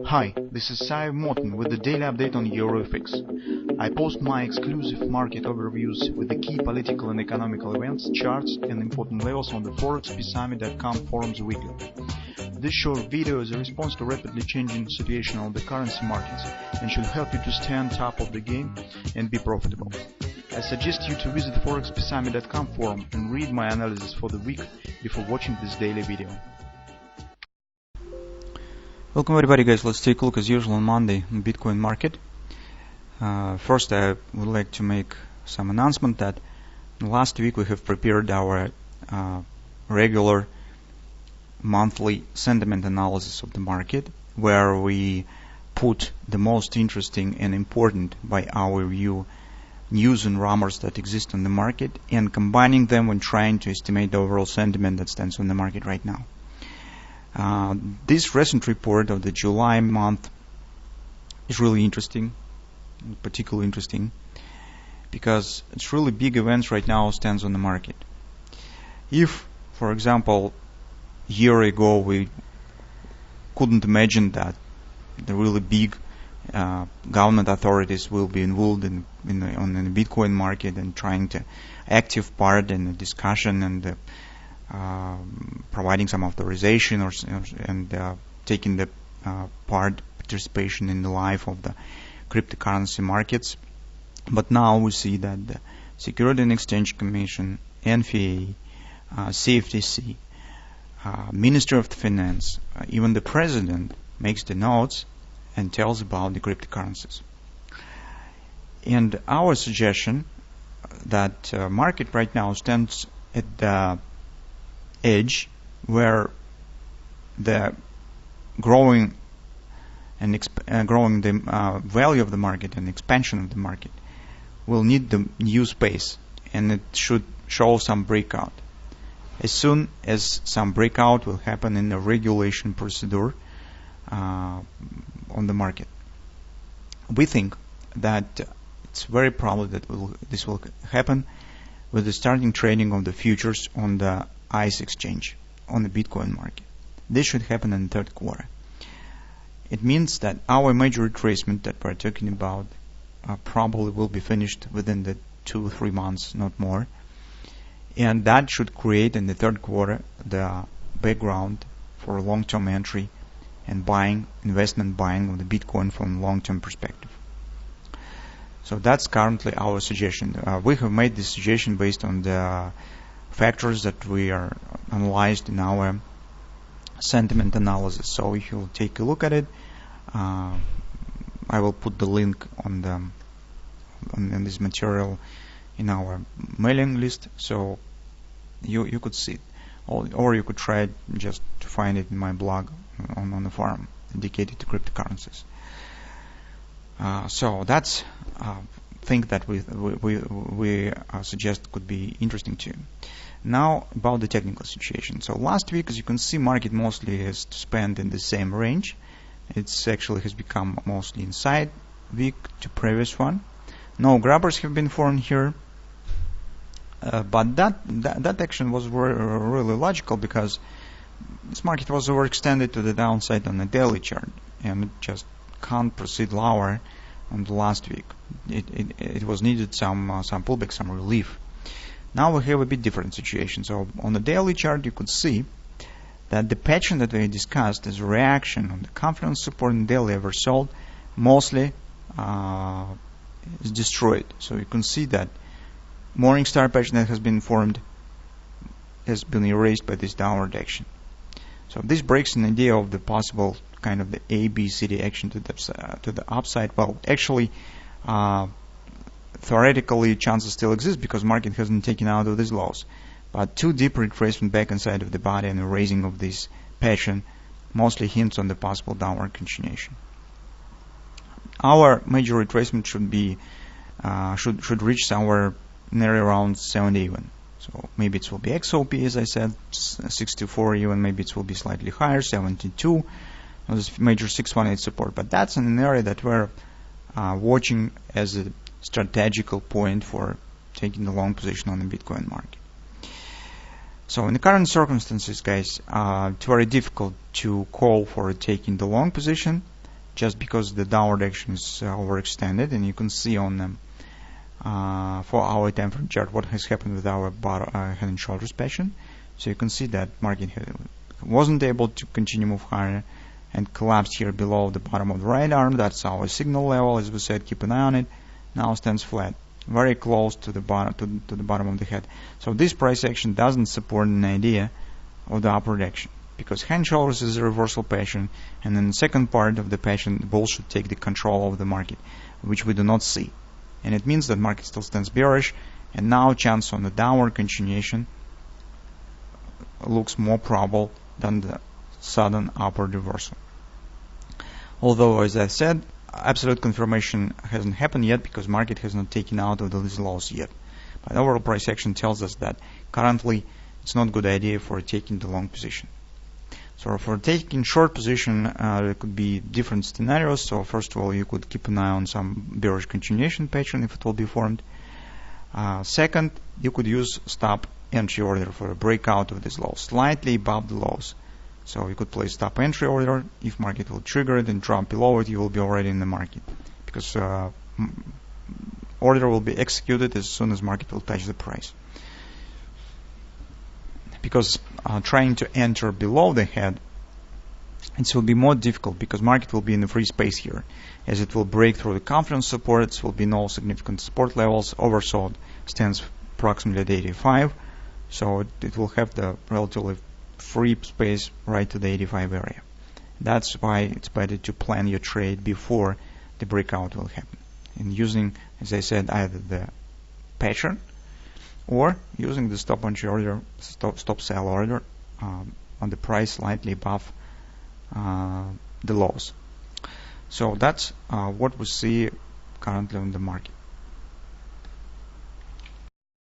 Hi, this is Sive Morten with the daily update on EuroFX. I post my exclusive market overviews with the key political and economical events, charts and important levels on the ForexPeaceArmy.com forums weekly. This short video is a response to rapidly changing situation on the currency markets and should help you to stay on top of the game and be profitable. I suggest you to visit the ForexPeaceArmy.com forum and read my analysis for the week before watching this daily video. Welcome everybody, guys. Let's take a look as usual on Monday on Bitcoin market. First, I would like to make some announcement that last week we have prepared our regular monthly sentiment analysis of the market, where we put the most interesting and important, by our view, news and rumors that exist on the market and combining them when trying to estimate the overall sentiment that stands on the market right now. This recent report of the July month is really interesting, particularly interesting, because it's really big events right now stands on the market. If, for example, a year ago we couldn't imagine that the really big government authorities will be involved on the Bitcoin market and trying to active part in the discussion and providing some authorization and taking the participation in the life of the cryptocurrency markets. But now we see that the Security and Exchange Commission, NFA, CFTC, Ministry of Finance, even the President makes the notes and tells about the cryptocurrencies. And our suggestion that market right now stands at the edge where the growing the value of the market and expansion of the market will need the new space, and it should show some breakout. As soon as some breakout will happen in the regulation procedure on the market, we think that it's very probable that this will happen with the starting trading of the futures on the ICE exchange on the Bitcoin market. This should happen in the third quarter. It means that our major retracement that we're talking about probably will be finished within the 2-3 months, not more. And that should create in the third quarter the background for long-term entry and investment buying of the Bitcoin from a long-term perspective. So that's currently our suggestion. We have made this suggestion based on the factors that we are analyzed in our sentiment analysis. So if you take a look at it, I will put the link on this material in our mailing list, so you could see it, or you could try it just to find it in my blog on the forum dedicated to cryptocurrencies. So that's thing that we suggest could be interesting to you. Now about the technical situation. So last week, as you can see, market mostly has spent in the same range. It's actually has become mostly inside week to previous one. No grabbers have been formed here, but that action was really logical, because this market was overextended to the downside on the daily chart, and it just can't proceed lower on the last week. It was needed some pullback, some relief. Now we have a bit different situation. So on the daily chart, you could see that the pattern that we discussed as a reaction on the confidence support and daily oversold mostly is destroyed. So you can see that morning star pattern that has been formed has been erased by this downward action. So this breaks an idea of the possible kind of the ABCD action to the upside. Well, actually, theoretically, chances still exist because market hasn't taken out of these lows. But too deep retracement back inside of the body and erasing of this pattern mostly hints on the possible downward continuation. Our major retracement should be should reach somewhere near around 70 even. So maybe it will be XOP, as I said, 64 even. Maybe it will be slightly higher, 72. This major 618 support. But that's an area that we're watching as a strategical point for taking the long position on the Bitcoin market. So in the current circumstances, guys, it's very difficult to call for taking the long position. just because the downward action is overextended, and you can see on them 4-hour time frame chart what has happened with our head and shoulders pattern. So you can see that market wasn't able to continue move higher and collapsed here below the bottom of the right arm. That's our signal level, as we said. Keep an eye on it. Now stands flat, very close to the bottom to the bottom of the head. So this price action doesn't support an idea of the upward action, because hand shoulders is a reversal pattern, and in the second part of the pattern, the bull should take the control of the market, which we do not see. And it means that market still stands bearish, and now chance on the downward continuation looks more probable than the sudden upward reversal. Although, as I said, absolute confirmation hasn't happened yet because market has not taken out of these lows yet. But overall price action tells us that currently it's not a good idea for taking the long position. So for taking short position, there could be different scenarios. So first of all, you could keep an eye on some bearish continuation pattern if it will be formed. Second, you could use stop entry order for a breakout of this low, slightly above the lows. So you could place stop entry order. If market will trigger it and drop below it, you will be already in the market, because order will be executed as soon as market will touch the price. Because trying to enter below the head, it will be more difficult because market will be in the free space here, as it will break through the confidence support. It will be no significant support levels. Oversold stands approximately at 85, so it will have the relatively free space right to the 85 area. That's why it's better to plan your trade before the breakout will happen, and using, as I said, either the pattern or using the stop entry order, stop sell order on the price slightly above the lows. So that's what we see currently on the market.